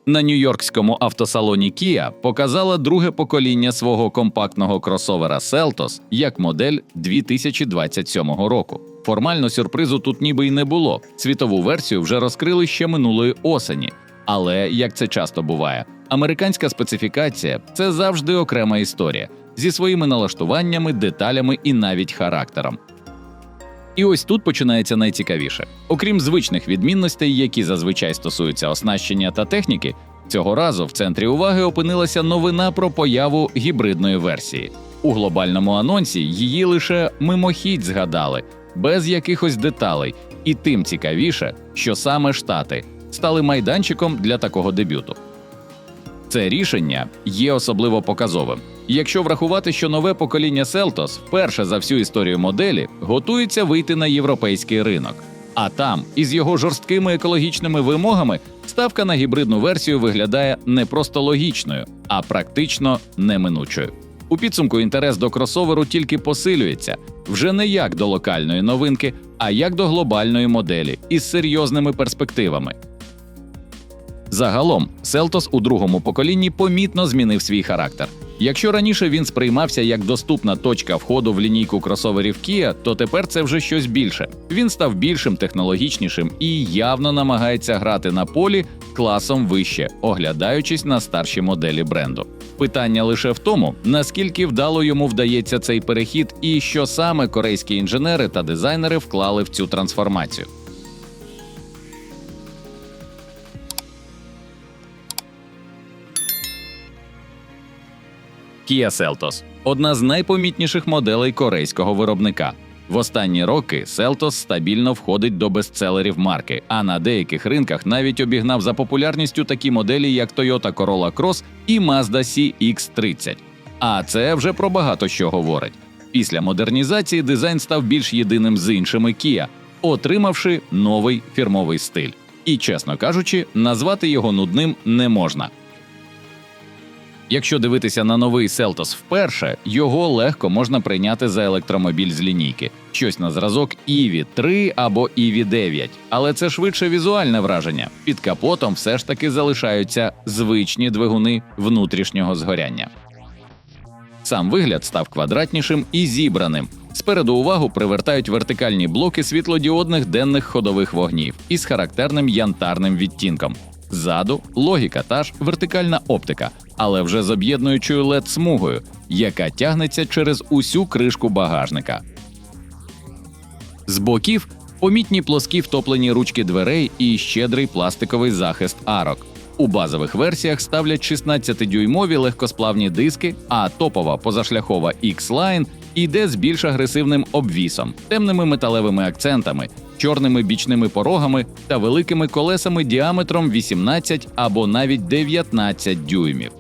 На нью-йоркському автосалоні Kia показала друге покоління свого компактного кросовера Seltos як модель 2027 року. Формально сюрпризу тут ніби й не було. Світову версію вже розкрили ще минулої осені. Але, як це часто буває, американська специфікація – це завжди окрема історія, зі своїми налаштуваннями, деталями і навіть характером. І ось тут починається найцікавіше. Окрім звичних відмінностей, які зазвичай стосуються оснащення та техніки, цього разу в центрі уваги опинилася новина про появу гібридної версії. У глобальному анонсі її лише мимохідь згадали, без якихось деталей, і тим цікавіше, що саме Штати стали майданчиком для такого дебюту. Це рішення є особливо показовим. Якщо врахувати, що нове покоління Seltos вперше за всю історію моделі готується вийти на європейський ринок. А там, із його жорсткими екологічними вимогами, ставка на гібридну версію виглядає не просто логічною, а практично неминучою. У підсумку інтерес до кросоверу тільки посилюється, вже не як до локальної новинки, а як до глобальної моделі із серйозними перспективами. Загалом, Seltos у другому поколінні помітно змінив свій характер. Якщо раніше він сприймався як доступна точка входу в лінійку кросоверів Kia, то тепер це вже щось більше. Він став більшим, технологічнішим і явно намагається грати на полі класом вище, оглядаючись на старші моделі бренду. Питання лише в тому, наскільки вдало йому вдається цей перехід і що саме корейські інженери та дизайнери вклали в цю трансформацію. Kia Seltos – одна з найпомітніших моделей корейського виробника. В останні роки Seltos стабільно входить до бестселерів марки, а на деяких ринках навіть обігнав за популярністю такі моделі, як Toyota Corolla Cross і Mazda CX-30. А це вже про багато що говорить. Після модернізації дизайн став більш єдиним з іншими Kia, отримавши новий фірмовий стиль. І, чесно кажучи, назвати його нудним не можна. Якщо дивитися на новий Seltos вперше, його легко можна прийняти за електромобіль з лінійки. Щось на зразок EV3 або EV9. Але це швидше візуальне враження. Під капотом все ж таки залишаються звичні двигуни внутрішнього згоряння. Сам вигляд став квадратнішим і зібраним. Спереду увагу привертають вертикальні блоки світлодіодних денних ходових вогнів із характерним янтарним відтінком. Ззаду – логіка та ж вертикальна оптика, але вже з об'єднуючою LED-смугою, яка тягнеться через усю кришку багажника. З боків – помітні плоскі втоплені ручки дверей і щедрий пластиковий захист арок. У базових версіях ставлять 16-дюймові легкосплавні диски, а топова позашляхова X-Line йде з більш агресивним обвісом, темними металевими акцентами, чорними бічними порогами та великими колесами діаметром 18 або навіть 19 дюймів.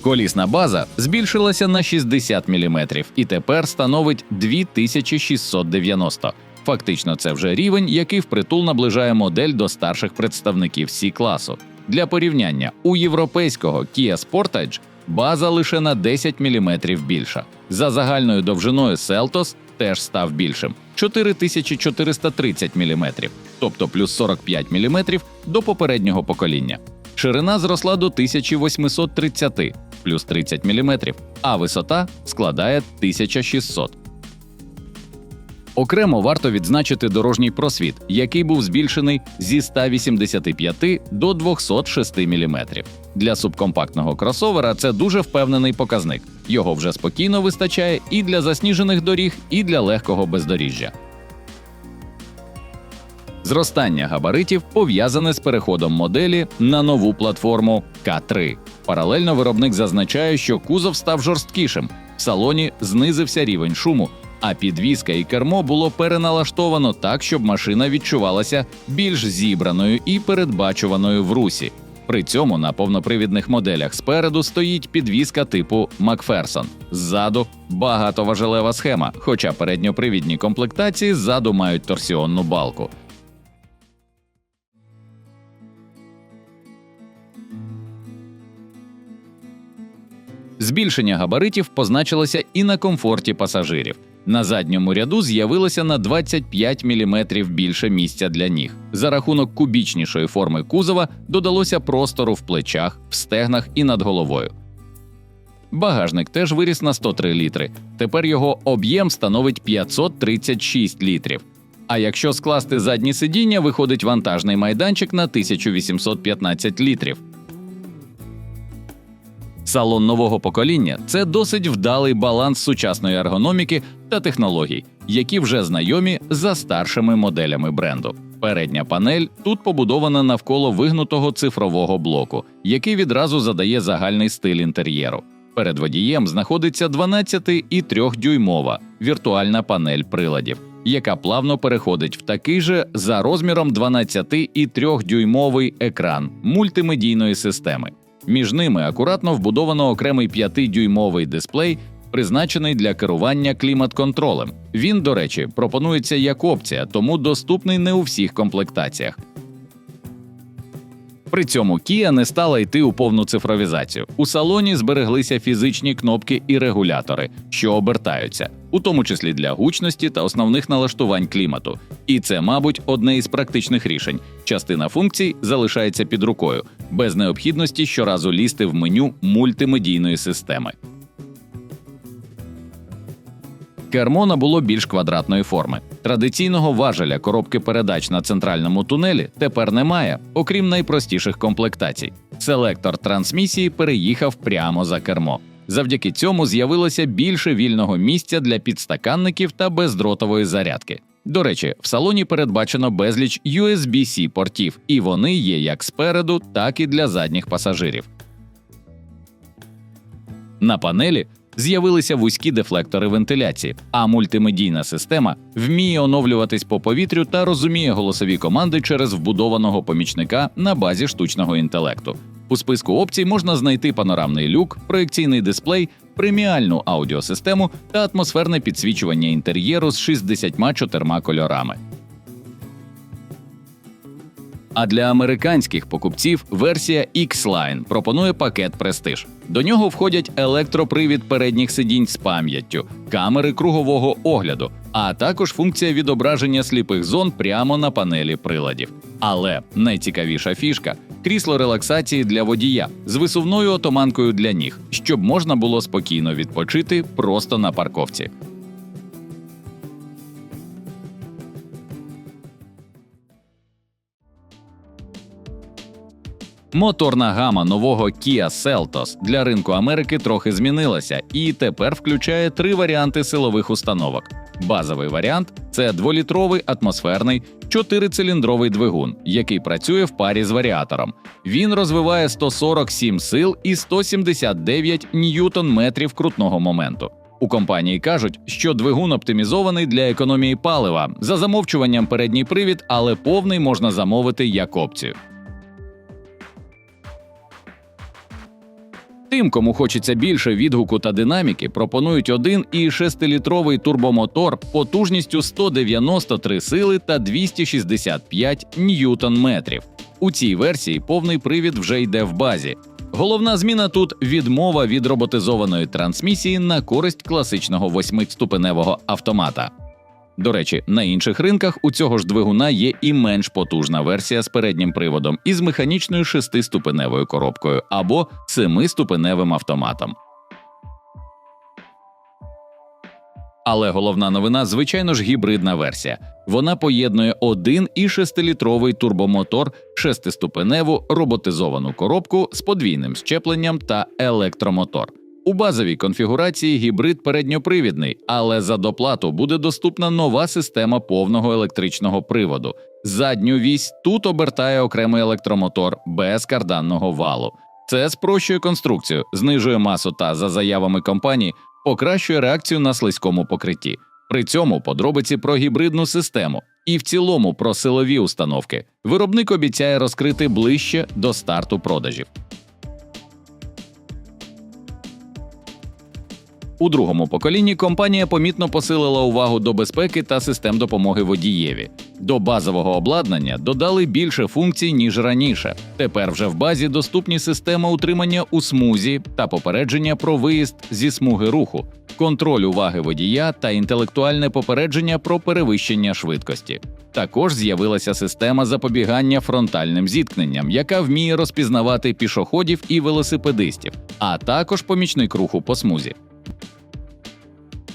Колісна база збільшилася на 60 мм і тепер становить 2690. Фактично це вже рівень, який впритул наближає модель до старших представників C-класу. Для порівняння, у європейського Kia Sportage база лише на 10 мм більша. За загальною довжиною Seltos теж став більшим – 4430 мм, тобто плюс 45 мм до попереднього покоління. Ширина зросла до 1830, плюс 30 мм, а висота складає 1600. Окремо варто відзначити дорожній просвіт, який був збільшений зі 185 до 206 мм. Для субкомпактного кросовера це дуже впевнений показник. Його вже спокійно вистачає і для засніжених доріг, і для легкого бездоріжжя. Зростання габаритів пов'язане з переходом моделі на нову платформу K3. Паралельно виробник зазначає, що кузов став жорсткішим, в салоні знизився рівень шуму, а підвізка і кермо було переналаштовано так, щоб машина відчувалася більш зібраною і передбачуваною в русі. При цьому на повнопривідних моделях спереду стоїть підвізка типу Макферсон. Ззаду – багатоважелева схема, хоча передньопривідні комплектації ззаду мають торсіонну балку. Збільшення габаритів позначилося і на комфорті пасажирів. На задньому ряду з'явилося на 25 мм більше місця для ніг. За рахунок кубічнішої форми кузова додалося простору в плечах, в стегнах і над головою. Багажник теж виріс на 103 літри. Тепер його об'єм становить 536 літрів. А якщо скласти задні сидіння, виходить вантажний майданчик на 1815 літрів. Салон нового покоління – це досить вдалий баланс сучасної ергономіки та технологій, які вже знайомі за старшими моделями бренду. Передня панель тут побудована навколо вигнутого цифрового блоку, який відразу задає загальний стиль інтер'єру. Перед водієм знаходиться 12,3-дюймова віртуальна панель приладів, яка плавно переходить в такий же за розміром 12,3-дюймовий екран мультимедійної системи. Між ними акуратно вбудовано окремий 5-дюймовий дисплей, призначений для керування клімат-контролем. Він, до речі, пропонується як опція, тому доступний не у всіх комплектаціях. При цьому Kia не стала йти у повну цифровізацію. У салоні збереглися фізичні кнопки і регулятори, що обертаються, у тому числі для гучності та основних налаштувань клімату. І це, мабуть, одне із практичних рішень. Частина функцій залишається під рукою, без необхідності щоразу лізти в меню мультимедійної системи. Кермо набуло більш квадратної форми. Традиційного важеля коробки передач на центральному тунелі тепер немає, окрім найпростіших комплектацій. Селектор трансмісії переїхав прямо за кермо. Завдяки цьому з'явилося більше вільного місця для підстаканників та бездротової зарядки. До речі, в салоні передбачено безліч USB-C портів, і вони є як спереду, так і для задніх пасажирів. На панелі з'явилися вузькі дефлектори вентиляції, а мультимедійна система вміє оновлюватись по повітрю та розуміє голосові команди через вбудованого помічника на базі штучного інтелекту. У списку опцій можна знайти панорамний люк, проекційний дисплей, преміальну аудіосистему та атмосферне підсвічування інтер'єру з 64 кольорами. А для американських покупців версія X-Line пропонує пакет Prestige. До нього входять електропривід передніх сидінь з пам'яттю, камери кругового огляду, а також функція відображення сліпих зон прямо на панелі приладів. Але найцікавіша фішка – крісло релаксації для водія з висувною отоманкою для ніг, щоб можна було спокійно відпочити просто на парковці. Моторна гама нового Kia Seltos для ринку Америки трохи змінилася і тепер включає 3 варіанти силових установок. Базовий варіант – це 2-літровий атмосферний 4-циліндровий двигун, який працює в парі з варіатором. Він розвиває 147 сил і 179 ньютон-метрів крутного моменту. У компанії кажуть, що двигун оптимізований для економії палива, за замовчуванням передній привід, але повний можна замовити як опцію. Тим, кому хочеться більше відгуку та динаміки, пропонують 1,6-літровий турбомотор потужністю 193 сили та 265 ньютон-метрів. У цій версії повний привід вже йде в базі. Головна зміна тут – відмова від роботизованої трансмісії на користь класичного 8-ступеневого автомата. До речі, на інших ринках у цього ж двигуна є і менш потужна версія з переднім приводом із механічною 6-ступеневою коробкою або 7-ступеневим автоматом. Але головна новина, звичайно ж, гібридна версія. Вона поєднує 1,6-літровий турбомотор, 6-ступеневу роботизовану коробку з подвійним щепленням та електромотор. У базовій конфігурації гібрид передньопривідний, але за доплату буде доступна нова система повного електричного приводу. Задню вісь тут обертає окремий електромотор без карданного валу. Це спрощує конструкцію, знижує масу та, за заявами компанії, покращує реакцію на слизькому покритті. При цьому подробиці про гібридну систему і в цілому про силові установки виробник обіцяє розкрити ближче до старту продажів. У другому поколінні компанія помітно посилила увагу до безпеки та систем допомоги водієві. До базового обладнання додали більше функцій, ніж раніше. Тепер вже в базі доступні системи утримання у смузі та попередження про виїзд зі смуги руху, контроль уваги водія та інтелектуальне попередження про перевищення швидкості. Також з'явилася система запобігання фронтальним зіткненням, яка вміє розпізнавати пішоходів і велосипедистів, а також помічник руху по смузі.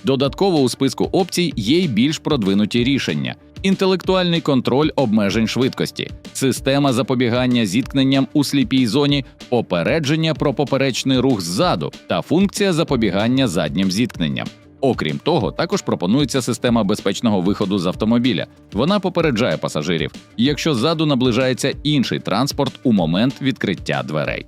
Додатково у списку опцій є й більш продвинуті рішення – інтелектуальний контроль обмежень швидкості, система запобігання зіткненням у сліпій зоні, попередження про поперечний рух ззаду та функція запобігання заднім зіткненням. Окрім того, також пропонується система безпечного виходу з автомобіля. Вона попереджає пасажирів, якщо ззаду наближається інший транспорт у момент відкриття дверей.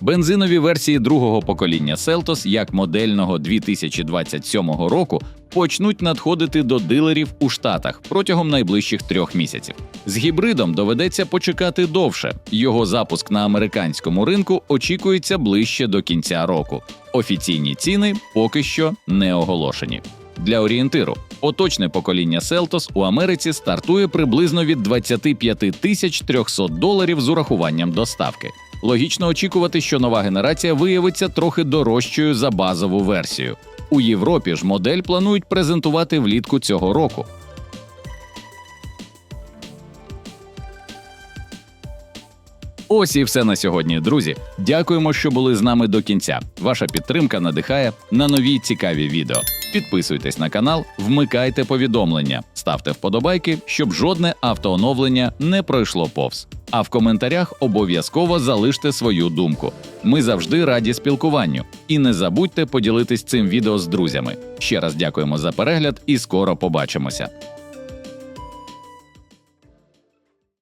Бензинові версії другого покоління Seltos, як модельного 2027 року, почнуть надходити до дилерів у Штатах протягом найближчих 3 місяців. З гібридом доведеться почекати довше. Його запуск на американському ринку очікується ближче до кінця року. Офіційні ціни поки що не оголошені. Для орієнтиру, поточне покоління Seltos у Америці стартує приблизно від $25 300 з урахуванням доставки. Логічно очікувати, що нова генерація виявиться трохи дорожчою за базову версію. У Європі ж модель планують презентувати влітку цього року. Ось і все на сьогодні, друзі. Дякуємо, що були з нами до кінця. Ваша підтримка надихає на нові цікаві відео. Підписуйтесь на канал, вмикайте повідомлення, ставте вподобайки, щоб жодне автооновлення не пройшло повз. А в коментарях обов'язково залиште свою думку. Ми завжди раді спілкуванню. І не забудьте поділитись цим відео з друзями. Ще раз дякуємо за перегляд і скоро побачимося.